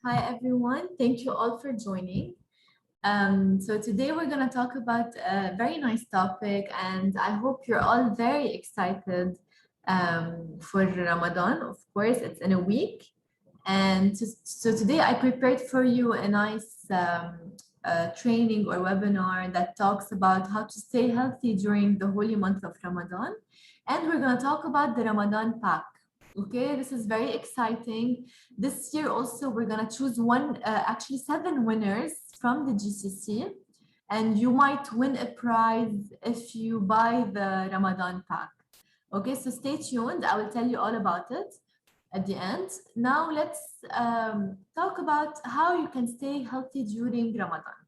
Hi, everyone. Thank you all for joining. So today we're going to talk about a very nice topic, and I hope you're all very excited for Ramadan. Of course, it's in a week. So today I prepared for you a nice training or webinar that talks about how to stay healthy during the holy month of Ramadan. And we're going to talk about the Ramadan pack. Okay, this is very exciting. This year also, we're going to choose actually 7 winners from the GCC. And you might win a prize if you buy the Ramadan pack. Okay, so stay tuned. I will tell you all about it at the end. Now let's talk about how you can stay healthy during Ramadan.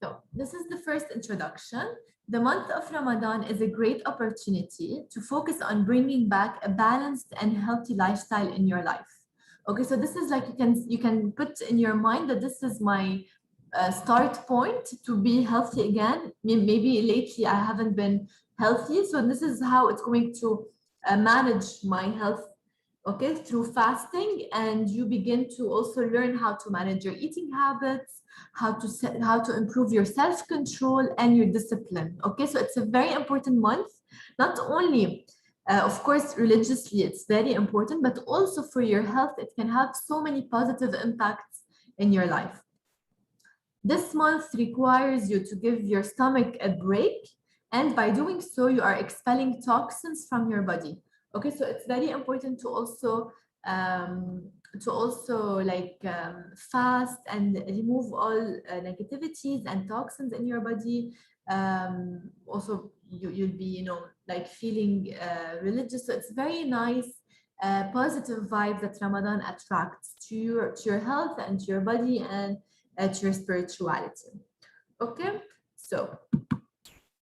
So this is the first introduction. The month of Ramadan is a great opportunity to focus on bringing back a balanced and healthy lifestyle in your life. Okay, so this is like you can put in your mind that this is my start point to be healthy again. Maybe lately I haven't been healthy, so this is how it's going to manage my health. Okay, through fasting, and you begin to also learn how to manage your eating habits, how to improve your self-control and your discipline. Okay, so it's a very important month, not only of course religiously it's very important, but also for your health. It can have so many positive impacts in your life. This month requires you to give your stomach a break, and by doing so you are expelling toxins from your body. Okay, so it's very important to also fast and remove all negativities and toxins in your body. Also, you'll be, like feeling religious. So it's very nice, positive vibe that Ramadan attracts to your health and to your body and to your spirituality. Okay, so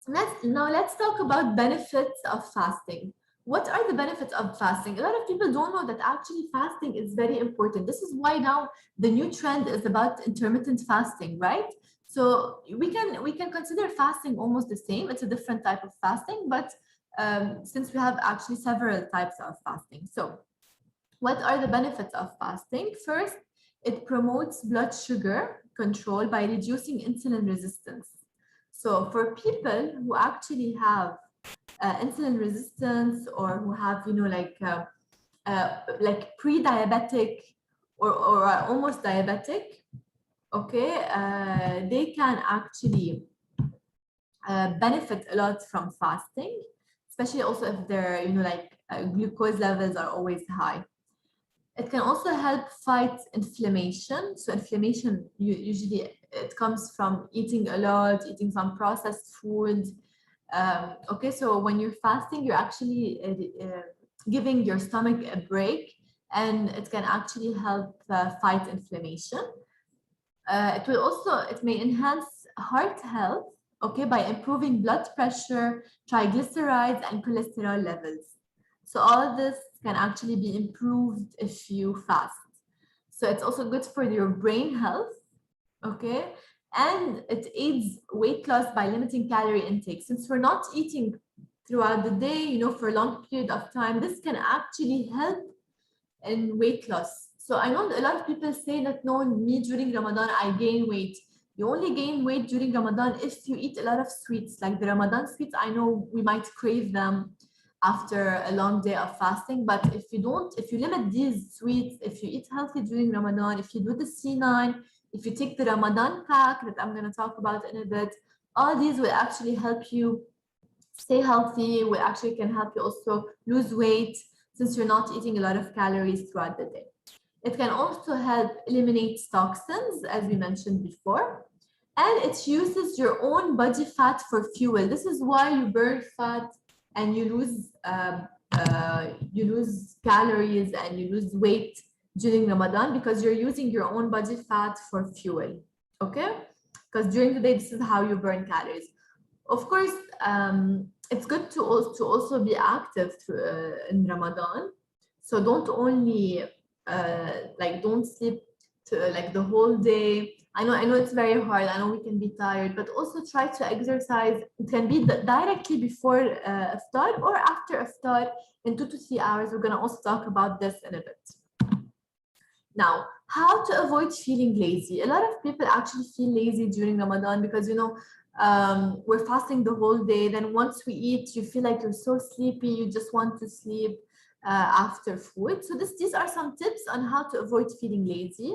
let's talk about benefits of fasting. What are the benefits of fasting? A lot of people don't know that actually fasting is very important. This is why now the new trend is about intermittent fasting, right? So we can consider fasting almost the same. It's a different type of fasting, but since we have actually several types of fasting. So what are the benefits of fasting? First, it promotes blood sugar control by reducing insulin resistance. So for people who actually have insulin resistance, or who have, like pre-diabetic or are almost diabetic, okay, they can actually benefit a lot from fasting, especially also if their, glucose levels are always high. It can also help fight inflammation. So inflammation, usually it comes from eating a lot, eating some processed food. Okay, so when you're fasting, you're actually giving your stomach a break, and it can actually help fight inflammation. It may enhance heart health, okay, by improving blood pressure, triglycerides, and cholesterol levels. So all this can actually be improved if you fast. So it's also good for your brain health, okay? And it aids weight loss by limiting calorie intake. Since we're not eating throughout the day, for a long period of time, this can actually help in weight loss. So I know a lot of people say that, no, me during Ramadan, I gain weight. You only gain weight during Ramadan if you eat a lot of sweets. Like the Ramadan sweets, I know we might crave them after a long day of fasting, but if you limit these sweets, if you eat healthy during Ramadan, if you do the C9, if you take the Ramadan pack that I'm going to talk about in a bit, all these will actually help you stay healthy, will actually can help you also lose weight, since you're not eating a lot of calories throughout the day. It can also help eliminate toxins, as we mentioned before, and it uses your own body fat for fuel. This is why you burn fat and you lose calories and you lose weight during Ramadan, because you're using your own body fat for fuel. Okay, because during the day, this is how you burn calories. Of course, it's good to also be active in Ramadan. So don't only don't sleep to like the whole day. I know it's very hard. I know we can be tired, but also try to exercise. It can be directly before iftar or after iftar in 2 to 3 hours. We're gonna also talk about this in a bit. Now, how to avoid feeling lazy. A lot of people actually feel lazy during Ramadan because, we're fasting the whole day. Then once we eat, you feel like you're so sleepy. You just want to sleep after food. So these are some tips on how to avoid feeling lazy.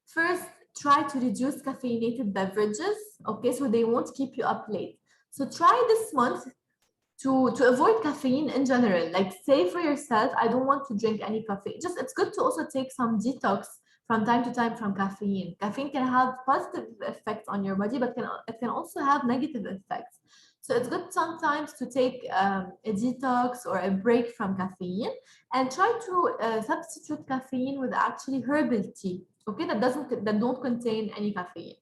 First, try to reduce caffeinated beverages. Okay, so they won't keep you up late. So try this month to avoid caffeine in general. Like say for yourself, I don't want to drink any coffee. Just it's good to also take some detox from time to time from caffeine. Caffeine can have positive effects on your body, but it can also have negative effects. So it's good sometimes to take a detox or a break from caffeine and try to substitute caffeine with actually herbal tea. Okay, that don't contain any caffeine.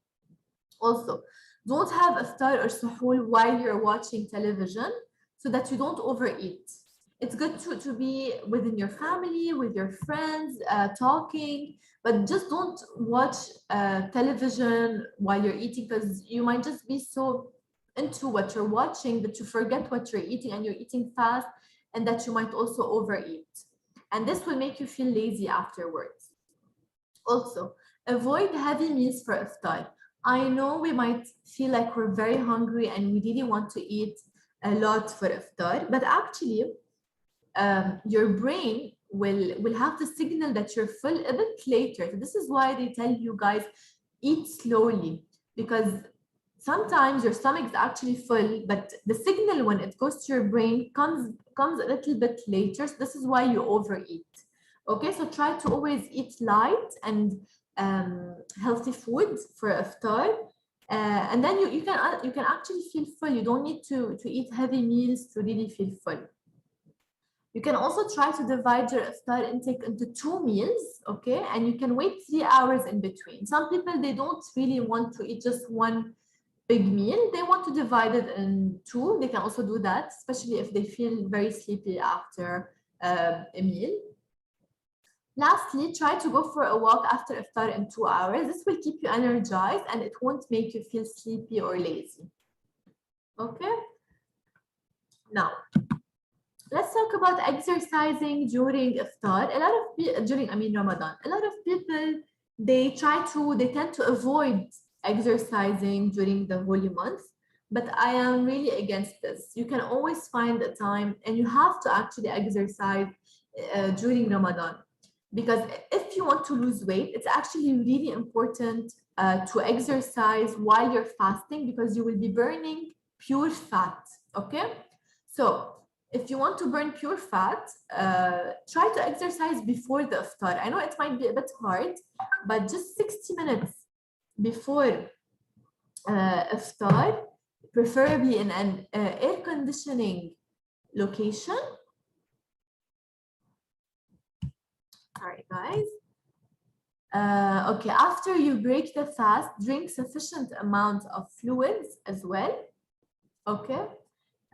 Also, don't have iftar or suhoor while you're watching television so that you don't overeat. It's good to be within your family, with your friends, talking, but just don't watch television while you're eating because you might just be so into what you're watching that you forget what you're eating and you're eating fast and that you might also overeat. And this will make you feel lazy afterwards. Also, avoid heavy meals for iftar. I know we might feel like we're very hungry and we really want to eat a lot for iftar, but actually, your brain will have the signal that you're full a bit later. So this is why they tell you guys eat slowly because sometimes your stomach is actually full, but the signal when it goes to your brain comes a little bit later. So this is why you overeat. Okay, so try to always eat light and healthy food for iftar. And then you can actually feel full. You don't need to eat heavy meals to really feel full. You can also try to divide your iftar intake into 2 meals, okay? And you can wait 3 hours in between. Some people, they don't really want to eat just one big meal. They want to divide it in 2. They can also do that, especially if they feel very sleepy after a meal. Lastly, try to go for a walk after iftar in 2 hours. This will keep you energized and it won't make you feel sleepy or lazy. Okay? Now, let's talk about exercising during iftar. A lot of people, Ramadan, a lot of people, they tend to avoid exercising during the holy month. But I am really against this. You can always find a time and you have to actually exercise during Ramadan. Because if you want to lose weight, it's actually really important to exercise while you're fasting because you will be burning pure fat, okay? So if you want to burn pure fat, try to exercise before the iftar. I know it might be a bit hard, but just 60 minutes before iftar, preferably in an air conditioning location. Sorry, guys. Okay, after you break the fast, drink sufficient amount of fluids as well. Okay.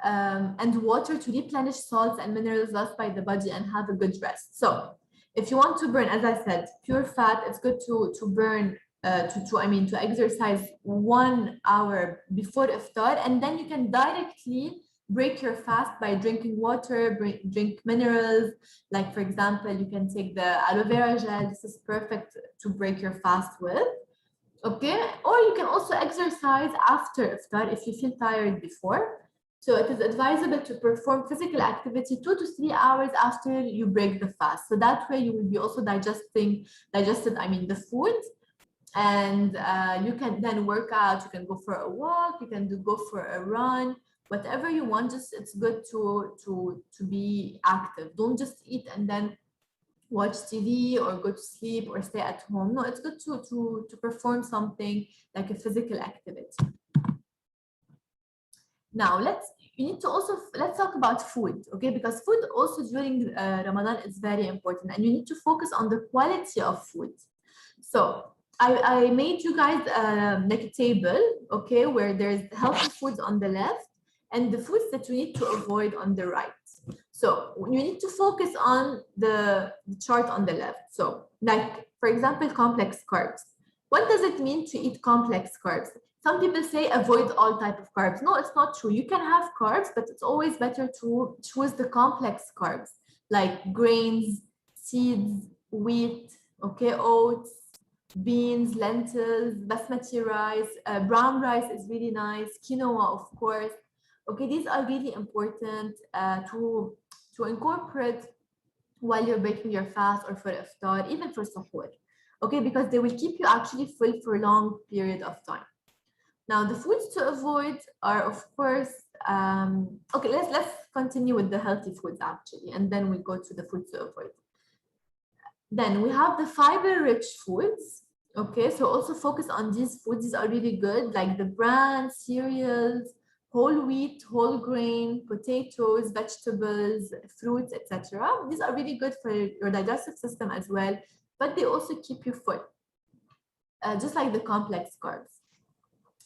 And water to replenish salts and minerals lost by the body and have a good rest. So if you want to burn, as I said, pure fat, it's good to burn, to exercise 1 hour before iftar, and then you can directly break your fast by drinking water, drink minerals. Like for example, you can take the aloe vera gel. This is perfect to break your fast with. Okay, or you can also exercise after iftar if you feel tired before. So it is advisable to perform physical activity 2 to 3 hours after you break the fast. So that way you will be also digested the food, and you can then work out. You can go for a walk, you can go for a run, whatever you want. Just it's good to be active. Don't just eat and then watch TV or go to sleep or stay at home. No, it's good to perform something like a physical activity. Now let's talk about food, okay? Because food also during Ramadan is very important, and you need to focus on the quality of food. So I made you guys like a table, okay, where there's healthy foods on the left and the foods that you need to avoid on the right. So you need to focus on the chart on the left. So like, for For example, complex carbs. What does it mean to eat complex carbs? Some people say avoid all type of carbs. No, it's not true. You can have carbs, but it's always better to choose the complex carbs like grains, seeds, wheat, okay, oats, beans, lentils, basmati rice, brown rice is really nice, quinoa, of course. Okay, these are really important to incorporate while you're breaking your fast or for iftar, even for suhoor. Okay, because they will keep you actually full for a long period of time. Now, the foods to avoid are, of course, okay, let's continue with the healthy foods actually, and then we go to the foods to avoid. Then we have the fiber-rich foods. Okay, so also focus on these foods. These are really good, like the bran, cereals, whole wheat, whole grain, potatoes, vegetables, fruits, etc. These are really good for your digestive system as well, but they also keep you full, just like the complex carbs.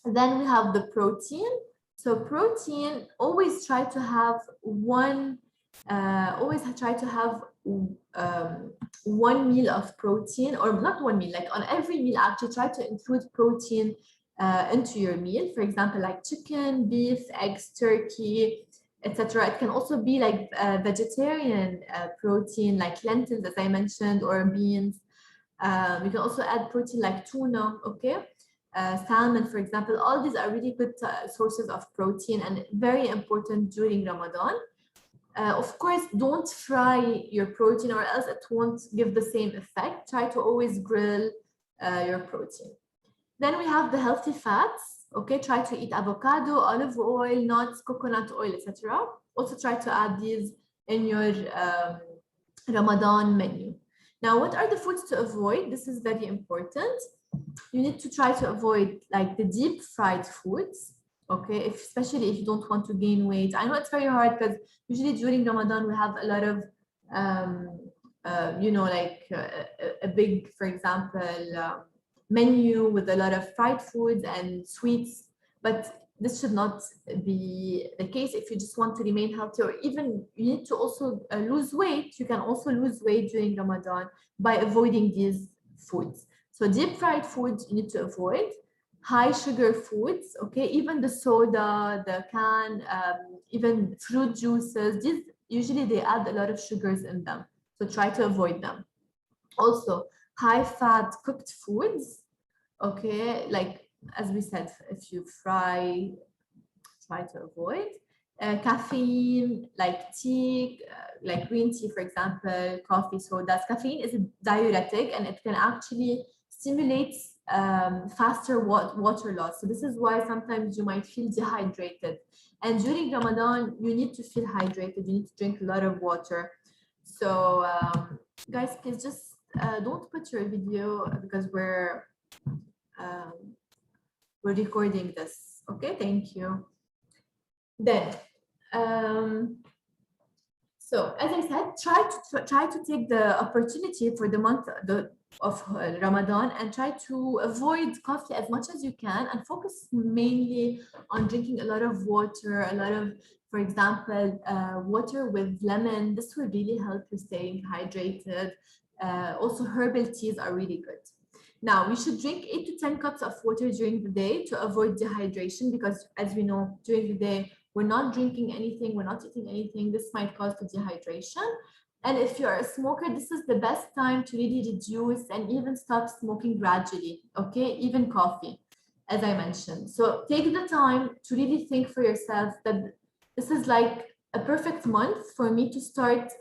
Then we have the protein. So protein, always try to have one meal of protein, or not one meal, like on every meal actually try to include protein into your meal. For example, like chicken, beef, eggs, turkey, etc. It can also be like vegetarian protein, like lentils, as I mentioned, or beans. We can also add protein like tuna, okay? Salmon, for example. All these are really good sources of protein and very important during Ramadan. Of course, don't fry your protein or else it won't give the same effect. Try to always grill your protein. Then we have the healthy fats. Okay, try to eat avocado, olive oil, nuts, coconut oil, etc. Also try to add these in your Ramadan menu. Now, what are the foods to avoid? This is very important. You need to try to avoid like the deep fried foods. Okay, especially if you don't want to gain weight. I know it's very hard because usually during Ramadan we have a lot of a big, for example, menu with a lot of fried foods and sweets, but this should not be the case if you just want to remain healthy, or even you need to also lose weight. You can also lose weight during Ramadan by avoiding these foods. So deep fried foods you need to avoid. High sugar foods, okay, even the soda, the can, even fruit juices, these usually they add a lot of sugars in them. So try to avoid them. Also, high fat cooked foods, okay, like as we said, if you fry, try to avoid. Caffeine, like tea, like green tea, for example, coffee, sodas. Caffeine is a diuretic and it can actually stimulate faster water loss. So this is why sometimes you might feel dehydrated. And during Ramadan, you need to feel hydrated. You need to drink a lot of water. So guys, please just don't put your video because we're recording this. Okay, thank you. Then, so as I said, try to take the opportunity for the month of Ramadan and try to avoid coffee as much as you can and focus mainly on drinking a lot of water, a lot of, for example, water with lemon. This will really help you staying hydrated. Also, herbal teas are really good. Now, we should drink 8 to 10 cups of water during the day to avoid dehydration because, as we know, during the day, we're not drinking anything, we're not eating anything. This might cause dehydration. And if you're a smoker, this is the best time to really reduce and even stop smoking gradually, okay? Even coffee, as I mentioned. So take the time to really think for yourself that this is like a perfect month for me to start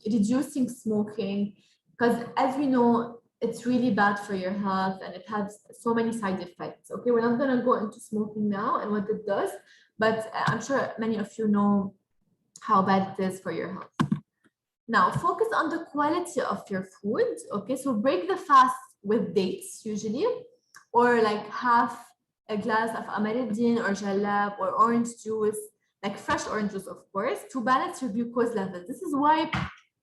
reducing smoking because, as we know, it's really bad for your health and it has so many side effects. Okay, we're not going to go into smoking now and what it does, but I'm sure many of you know how bad it is for your health. Now, focus on the quality of your food. Okay, so break the fast with dates usually, or like half a glass of amareddin or jalab or orange juice, like fresh orange juice, of course, to balance your glucose levels. This is why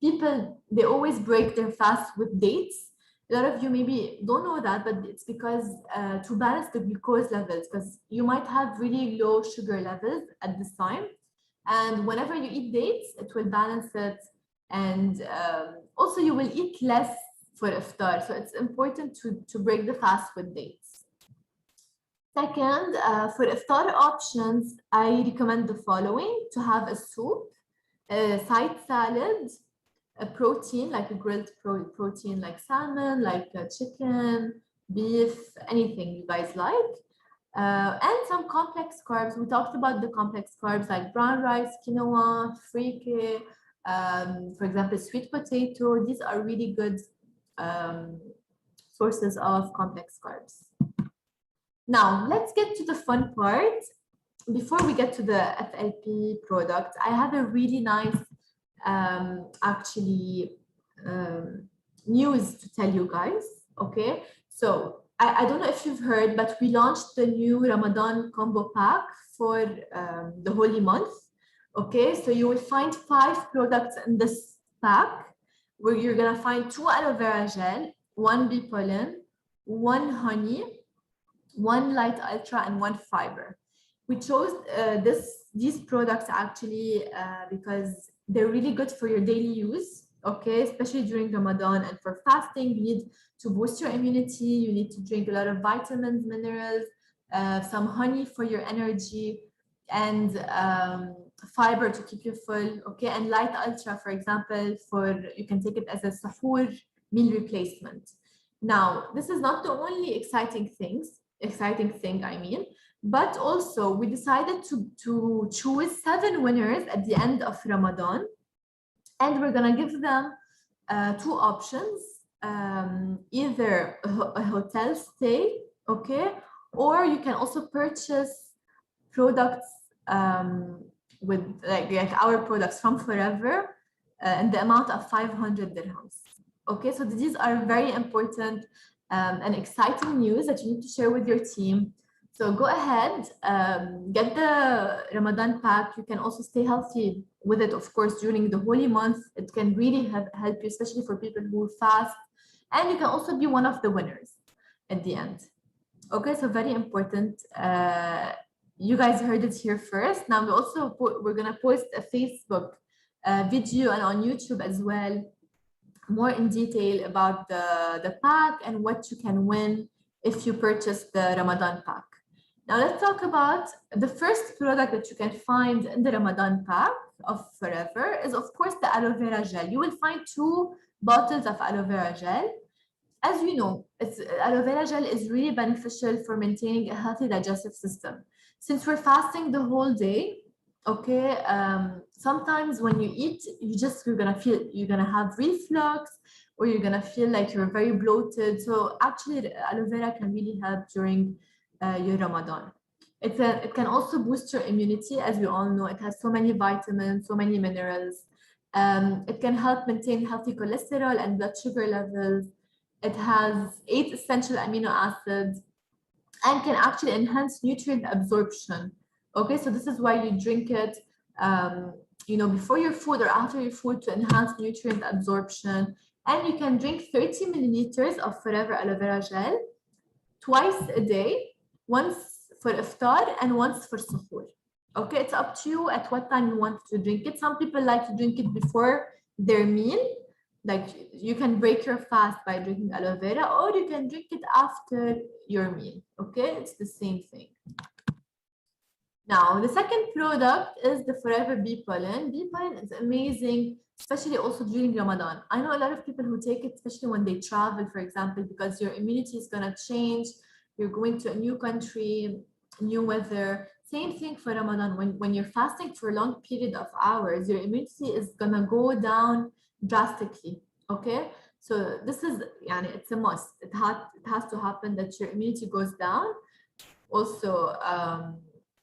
people, they always break their fast with dates. A lot of you maybe don't know that, but it's because to balance the glucose levels, because you might have really low sugar levels at this time. And whenever you eat dates, it will balance it. And also you will eat less for iftar. So it's important to break the fast with dates. Second, for iftar options, I recommend the following: to have a soup, a side salad, a protein, like a grilled protein like salmon, like chicken, beef, anything you guys like. And some complex carbs. We talked about the complex carbs like brown rice, quinoa, frike, for example, sweet potato. These are really good sources of complex carbs. Now, let's get to the fun part. Before we get to the FLP product, I have a really nice news to tell you guys. Okay, so I don't know if you've heard, but we launched the new Ramadan combo pack for the holy month. Okay, so you will find 5 products in this pack, where you're gonna find 2 aloe vera gel, 1 bee pollen, 1 honey, 1 light ultra, and 1 fiber. We chose these products actually because they're really good for your daily use, okay, especially during Ramadan. And for fasting, you need to boost your immunity, you need to drink a lot of vitamins, minerals, some honey for your energy, and fiber to keep you full, okay, and light ultra, for example, you can take it as a sahur meal replacement. Now, this is not the only exciting thing, I mean, but also we decided to choose 7 winners at the end of Ramadan, and we're gonna give them 2 options, either a hotel stay, okay, or you can also purchase products with like our products from Forever in the amount of 500 dirhams. Okay, so these are very important and exciting news that you need to share with your team. So go ahead, get the Ramadan pack. You can also stay healthy with it, of course, during the holy month. It can really help you, especially for people who fast. And you can also be one of the winners at the end. Okay, so very important. You guys heard it here first. Now we're gonna post a Facebook video and on YouTube as well, more in detail about the pack and what you can win if you purchase the Ramadan pack. Now let's talk about the first product that you can find in the Ramadan pack of Forever is, of course, the aloe vera gel. You will find 2 bottles of aloe vera gel. As you know, aloe vera gel is really beneficial for maintaining a healthy digestive system. Since we're fasting the whole day, okay, sometimes when you eat, you're gonna have reflux, or you're gonna feel like you're very bloated. So actually, aloe vera can really help during your Ramadan. It can also boost your immunity. As we all know, it has so many vitamins, so many minerals. It can help maintain healthy cholesterol and blood sugar levels. It has 8 essential amino acids and can actually enhance nutrient absorption. Okay, so this is why you drink it, before your food or after your food to enhance nutrient absorption. And you can drink 30 milliliters of Forever aloe vera gel twice a day, once for iftar and once for suhoor. Okay, it's up to you at what time you want to drink it. Some people like to drink it before their meal. Like, you can break your fast by drinking aloe vera, or you can drink it after your meal. Okay, it's the same thing. Now, the second product is the Forever Bee Pollen. Bee pollen is amazing, especially also during Ramadan. I know a lot of people who take it, especially when they travel, for example, because your immunity is going to change. You're going to a new country, new weather. Same thing for Ramadan. When you're fasting for a long period of hours, your immunity is going to go down drastically. Okay, so this is, it's a must. It has to happen that your immunity goes down. Also,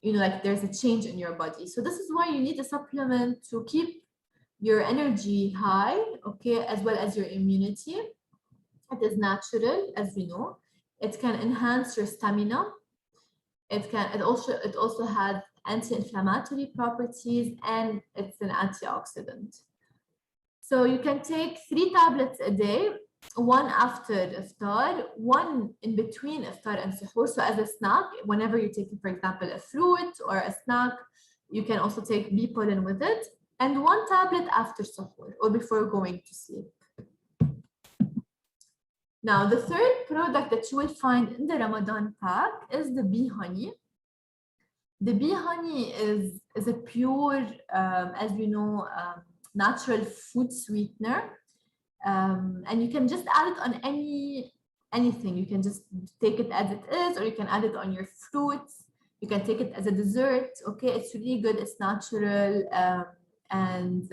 like there's a change in your body. So this is why you need a supplement to keep your energy high, okay, as well as your immunity. It is natural, as we know. It can enhance your stamina. It also has anti-inflammatory properties, and it's an antioxidant. So you can take 3 tablets a day, 1 after iftar, 1 in between iftar and suhoor. So as a snack, whenever you're taking, for example, a fruit or a snack, you can also take bee pollen with it, and 1 tablet after suhoor or before going to sleep. Now, the third product that you will find in the Ramadan pack is the bee honey. The bee honey is a pure, as we know, natural food sweetener. And you can just add it on anything. You can just take it as it is, or you can add it on your fruits. You can take it as a dessert. Okay, it's really good. It's natural, and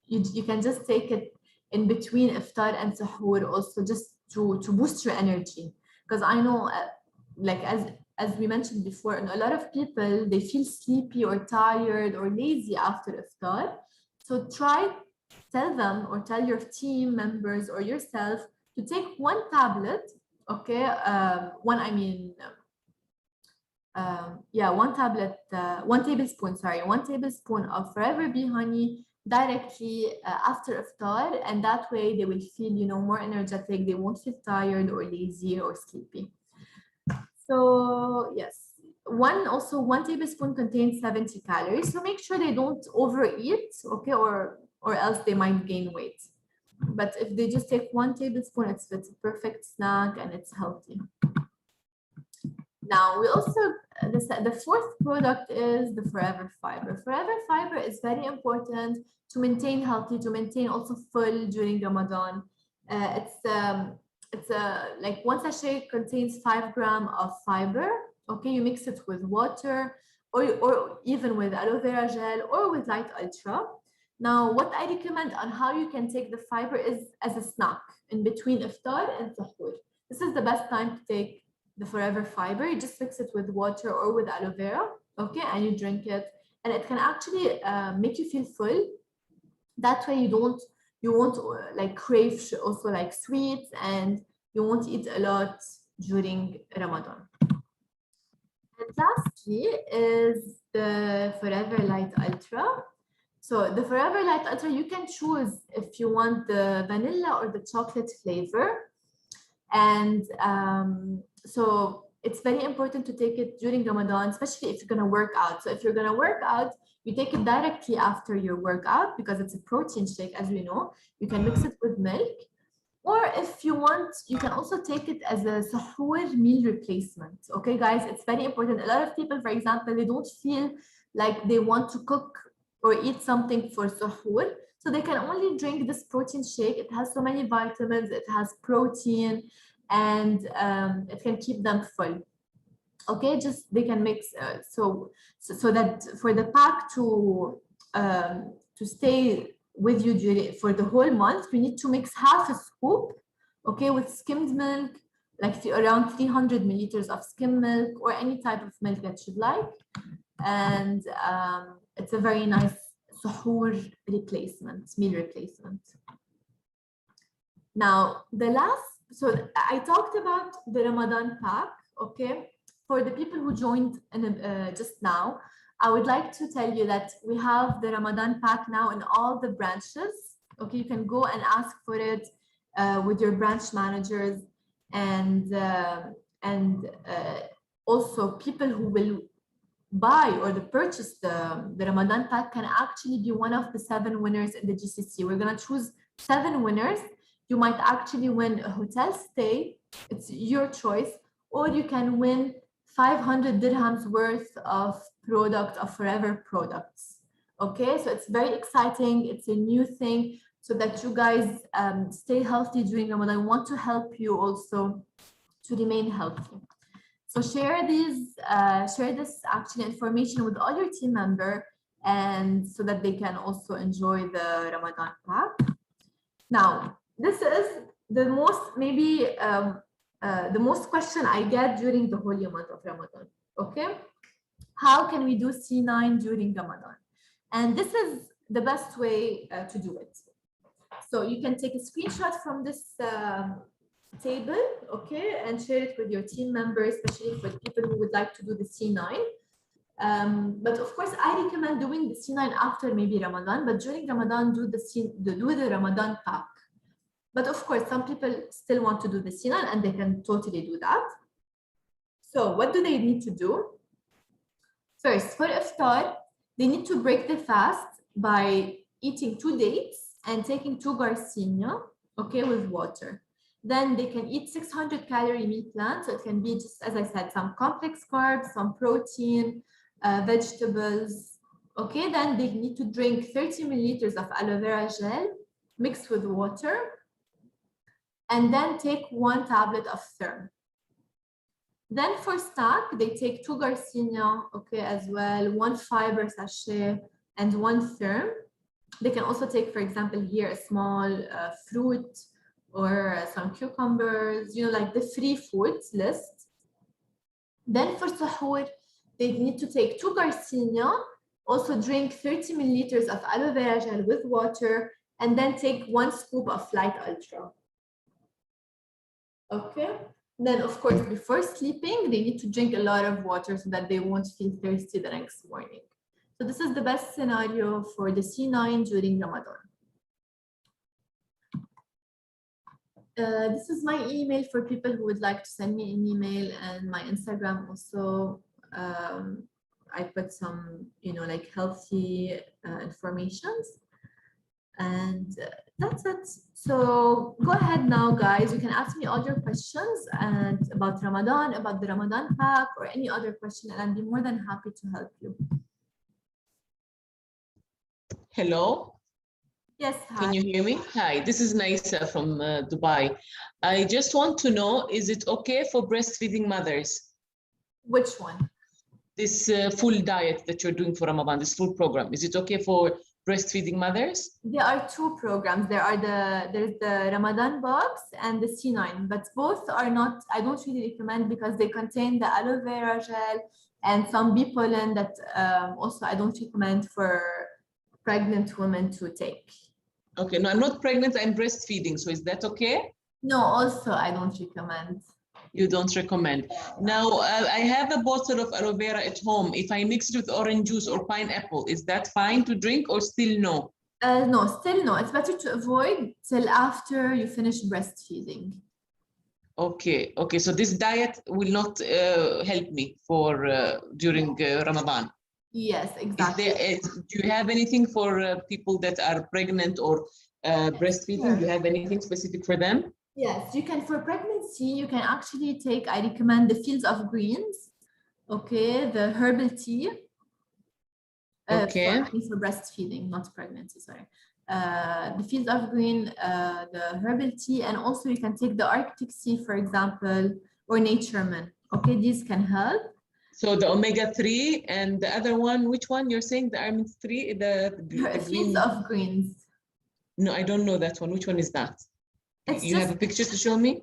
you can just take it in between iftar and suhoor, also just to boost your energy. Because I know, like as we mentioned before, and a lot of people, they feel sleepy or tired or lazy after iftar. So tell them, or tell your team members or yourself, to take one tablet, okay, one tablespoon of Forever Bee Honey directly after iftar, and that way they will feel, more energetic. They won't feel tired or lazy or sleepy. So yes, one tablespoon contains 70 calories. So make sure they don't overeat, okay, or else they might gain weight. But if they just take 1 tablespoon, it's a perfect snack and it's healthy. Now, we also, the fourth product is the Forever Fiber. Forever Fiber is very important to maintain healthy, to maintain also full during Ramadan. It's like one sachet contains 5 grams of fiber. Okay, you mix it with water, or even with aloe vera gel or with Light Ultra. Now, what I recommend on how you can take the fiber is as a snack in between iftar and suhoor. This is the best time to take the Forever Fiber. You just mix it with water or with aloe vera, okay, and you drink it, and it can actually make you feel full. That way you won't like crave also like sweets, and you won't eat a lot during Ramadan. And lastly is the Forever Light Ultra. So the Forever Light Ultra, you can choose if you want the vanilla or the chocolate flavor. And so it's very important to take it during Ramadan, especially if you're going to work out. So if you're going to work out, you take it directly after your workout because it's a protein shake, as we know. You can mix it with milk. Or if you want, you can also take it as a suhoor meal replacement. Okay, guys, it's very important. A lot of people, for example, they don't feel like they want to cook or eat something for suhoor. So they can only drink this protein shake. It has so many vitamins, it has protein, and it can keep them full. Okay, just they can mix so that for the pack to stay with you for the whole month, we need to mix half a scoop, okay, with skimmed milk, like around 300 milliliters of skim milk or any type of milk that you'd like, and it's a very nice suhoor meal replacement. Now, so I talked about the Ramadan pack, okay. For the people who joined just now, I would like to tell you that we have the Ramadan pack now in all the branches. Okay, you can go and ask for it with your branch managers, and also people who will buy or purchase the Ramadan pack can actually be one of the 7 winners in the GCC. We're gonna choose 7 winners. You might actually win a hotel stay. It's your choice, or you can win 500 dirhams worth of Forever products. Okay, so it's very exciting. It's a new thing so that you guys stay healthy during Ramadan. I want to help you also to remain healthy. So share this actually information with all your team members, and so that they can also enjoy the Ramadan pack. Now, this is the most the most question I get during the holy month of Ramadan. Okay, how can we do C9 during Ramadan? And this is the best way to do it. So you can take a screenshot from this table, okay, and share it with your team members, especially for people who would like to do the C9. But of course, I recommend doing the C9 after maybe Ramadan, but during Ramadan, do the Ramadan pack. But of course, some people still want to do the C9, and they can totally do that. So what do they need to do? First, for iftar, they need to break the fast by eating 2 dates and taking 2 garcinia, okay, with water. Then they can eat 600 calorie meal plan. So it can be just, as I said, some complex carbs, some protein, vegetables. Okay, then they need to drink 30 milliliters of aloe vera gel mixed with water, and then take 1 tablet of Therm. Then for snack, they take 2 Garcinia, okay, as well, 1 fiber sachet, and 1 Therm. They can also take, for example, here a small fruit or some cucumbers, you know, like the free foods list. Then for sahur, they need to take 2 Garcinia, also drink 30 milliliters of aloe vera gel with water, and then take 1 scoop of Light Ultra. Okay. Then, of course, before sleeping, they need to drink a lot of water so that they won't feel thirsty the next morning. So this is the best scenario for the C9 during Ramadan. This is my email for people who would like to send me an email, and my Instagram also. I put some, you know, like healthy informations, and that's it. So go ahead now, guys. You can ask me all your questions and about Ramadan, about the Ramadan pack, or any other question, and I'll be more than happy to help you. Hello. Yes, hi. Can you hear me? Hi, this is Naisa from Dubai. I just want to know, is it okay for breastfeeding mothers? Which one? This full diet that you're doing for Ramadan, this full program, is it okay for breastfeeding mothers? There are 2 programs. There's the Ramadan box and the C9, but both are not, I don't really recommend because they contain the aloe vera gel and some bee pollen that also I don't recommend for pregnant women to take. Okay, no, I'm not pregnant, I'm breastfeeding. So is that okay? No, also I don't recommend. You don't recommend. Now, I have a bottle of aloe vera at home. If I mix it with orange juice or pineapple, is that fine to drink or still no? No, still no. It's better to avoid till after you finish breastfeeding. Okay, okay. So this diet will not help me for during Ramadan. Yes, exactly. Do you have anything for people that are pregnant or breastfeeding? Sure. Do you have anything specific for them? Yes, you can, for pregnancy, you can actually take, I recommend the Fields of Greens, okay, the herbal tea. Okay. For breastfeeding, not pregnancy, sorry. The Fields of Green, the herbal tea, and also you can take the Arctic sea, for example, or Natureman. Okay, these can help. So the omega-3 and the other one, which one you're saying? The omega-3, the Fields green. of Greens. No, I don't know that one. Which one is that? You have a picture to show me?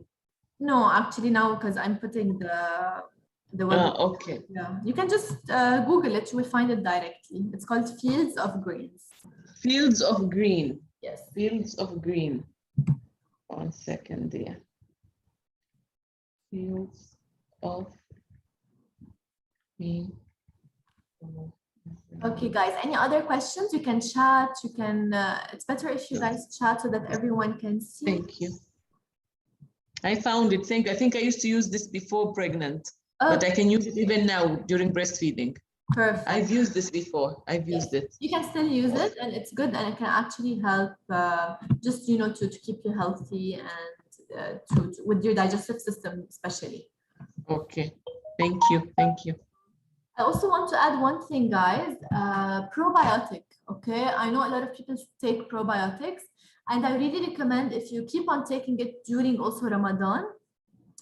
No, actually now, because I'm putting the web. Okay. Yeah, you can just Google it. You will find it directly. It's called Fields of Greens. Fields of Green. Yes. Fields of Green. 1 second there. Fields of Green. Okay, guys, any other questions? You can chat. You can, it's better if you guys chat so that everyone can see. Thank you. I found it. I think I used to use this before pregnant, but I can use it even now during breastfeeding. Perfect. I've used this before. I've used it. You can still use it, and it's good, and it can actually help just, you know, to keep you healthy and with your digestive system, especially. Okay. Thank you. Thank you. I also want to add one thing, guys, probiotic, okay? I know a lot of people take probiotics, and I really recommend if you keep on taking it during also Ramadan.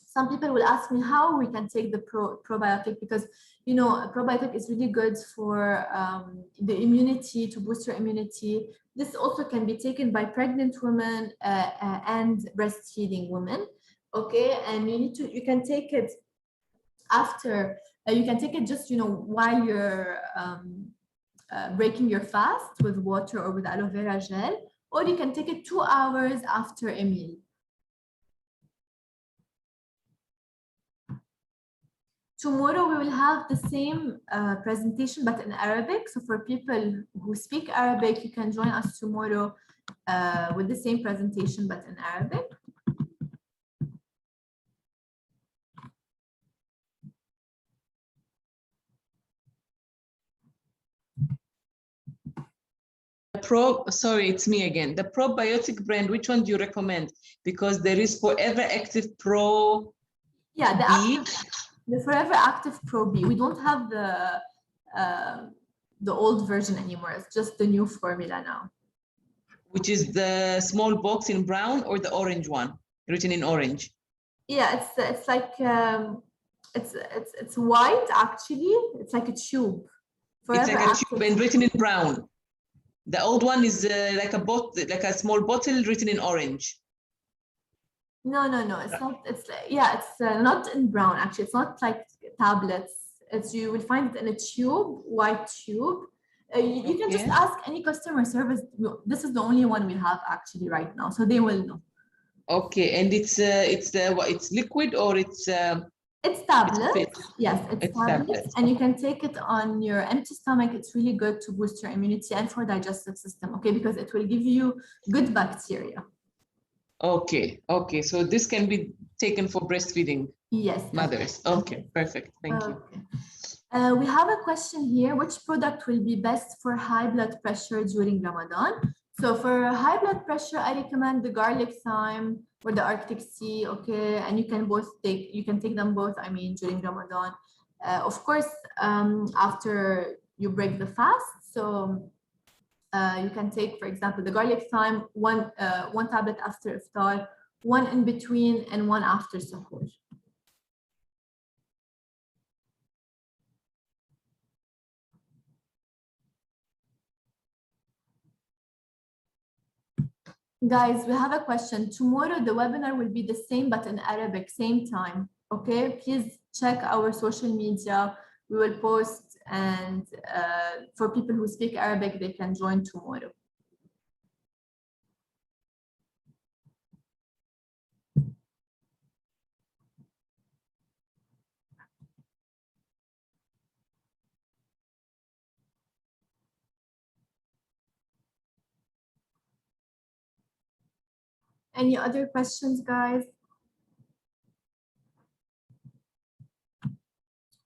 Some people will ask me how we can take the probiotic, because, you know, a probiotic is really good for the immunity, to boost your immunity. This also can be taken by pregnant women and breastfeeding women, okay? And you can take it after, you can take it just, you know, while you're breaking your fast with water or with aloe vera gel, or you can take it 2 hours after a meal. Tomorrow we will have the same presentation, but in Arabic. So for people who speak Arabic, you can join us tomorrow with the same presentation, but in Arabic. sorry, it's me again. The probiotic brand, which one do you recommend? Because there is Forever Active Pro Yeah, B. the Forever Active Pro B. We don't have the old version anymore. It's just the new formula now. Which is the small box in brown or the orange one, written in orange? Yeah, it's like it's white actually. It's like a tube. It's Forever like a Active. tube and written in brown. The old one is like a small bottle written in orange. No. It's not. It's like, yeah. It's not in brown actually. It's not like tablets. It's you will find it in a tube, white tube. You can just ask any customer service. This is the only one we have actually right now, so they will know. Okay, and it's liquid or it's tablets. Yes, it's tablets, and you Okay. can take it on your empty stomach. It's really good to boost your immunity and for digestive system. Okay, because it will give you good bacteria. Okay, so this can be taken for breastfeeding. Yes. Mothers. Okay, perfect. Thank you. We have a question here. Which product will be best for high blood pressure during Ramadan? So for high blood pressure, I recommend the garlic thyme or the Arctic sea. Okay, and you can take them both. I mean, during Ramadan, of course, after you break the fast. So you can take, for example, the garlic thyme, one tablet after iftar, one in between, and one after suhoor. Guys, we have a question. Tomorrow, the webinar will be the same, but in Arabic, same time. Okay, please check our social media. We will post, and for people who speak Arabic, they can join tomorrow. Any other questions, guys?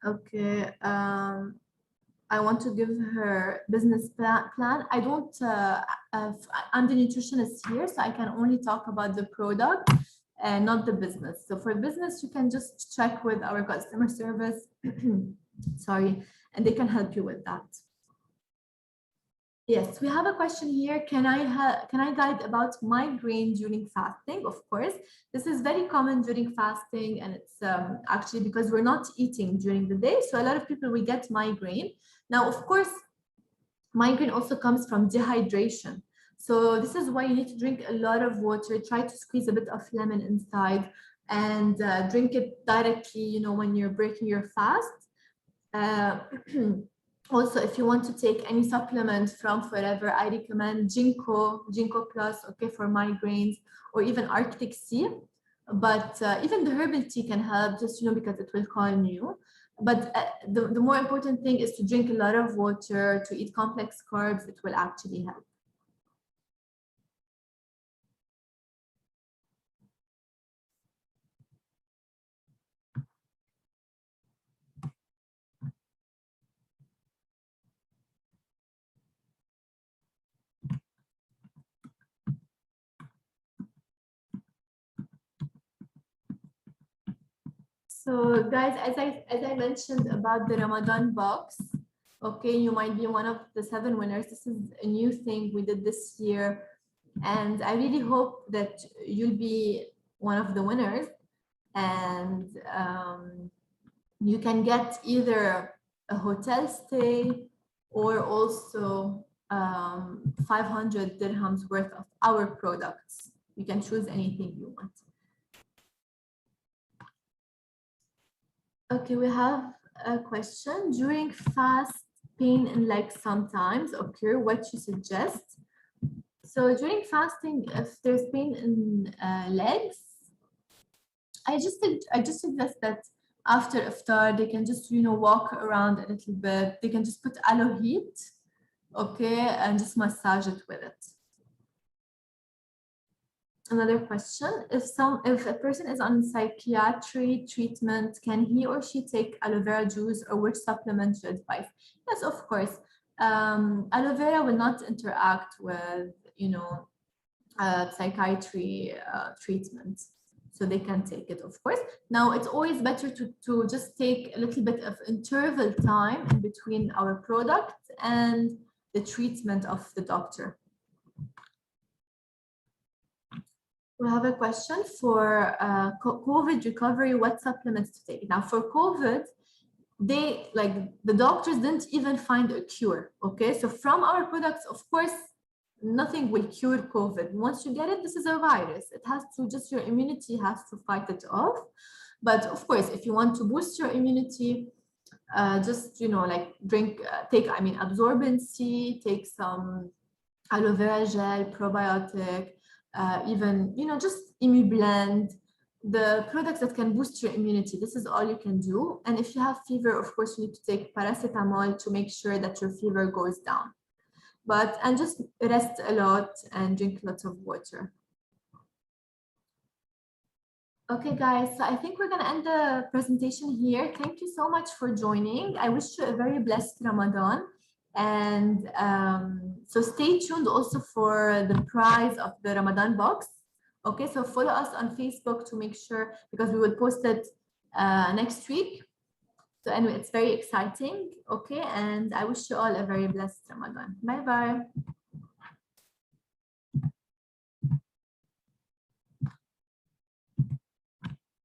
Okay. I want to give her business plan. I don't, I'm the nutritionist here, so I can only talk about the product and not the business. So for business, you can just check with our customer service, sorry, and they can help you with that. Yes, we have a question here. Can I guide about migraine during fasting? Of course, this is very common during fasting, and it's actually because we're not eating during the day. So a lot of people will get migraine. Now, of course, migraine also comes from dehydration. So this is why you need to drink a lot of water. Try to squeeze a bit of lemon inside and drink it directly, you know, when you're breaking your fast. Also, if you want to take any supplement from Forever, I recommend Ginkgo Plus, okay, for migraines, or even Arctic Sea. But even the herbal tea can help, just, you know, because it will calm you. But the more important thing is to drink a lot of water, to eat complex carbs. It will actually help. So guys, as I mentioned about the Ramadan box, okay, you might be one of the 7 winners. This is a new thing we did this year, and I really hope that you'll be one of the winners, and you can get either a hotel stay or also 500 dirhams worth of our products. You can choose anything you want. Okay, we have a question. During fast, pain in legs sometimes occur. What you suggest? So during fasting, if there's pain in legs, I just suggest that after iftar, they can just, you know, walk around a little bit. They can just put aloe heat, okay, and just massage it with it. Another question, if a person is on psychiatry treatment, can he or she take aloe vera juice, or which supplement you advise? Yes, of course. Aloe vera will not interact with, you know, psychiatry treatment. So they can take it, of course. Now, it's always better to just take a little bit of interval time in between our product and the treatment of the doctor. We have a question for COVID recovery, what supplements to take. Now, for COVID, they, like, the doctors didn't even find a cure, okay? So from our products, of course, nothing will cure COVID. Once you get it, this is a virus. It has to, just your immunity has to fight it off. But of course, if you want to boost your immunity, just, you know, like drink, take, I mean, absorbent C, take some aloe vera gel, probiotic, even, you know, just blend, the products that can boost your immunity. This is all you can do. And if you have fever, of course, you need to take paracetamol to make sure that your fever goes down. But, and just rest a lot and drink lots of water. Okay, guys, so I think we're going to end the presentation here. Thank you so much for joining. I wish you a very blessed Ramadan. And so stay tuned also for the prize of the Ramadan box. Okay, so follow us on Facebook to make sure, because we will post it next week. So anyway, it's very exciting. Okay, and I wish you all a very blessed Ramadan. Bye-bye.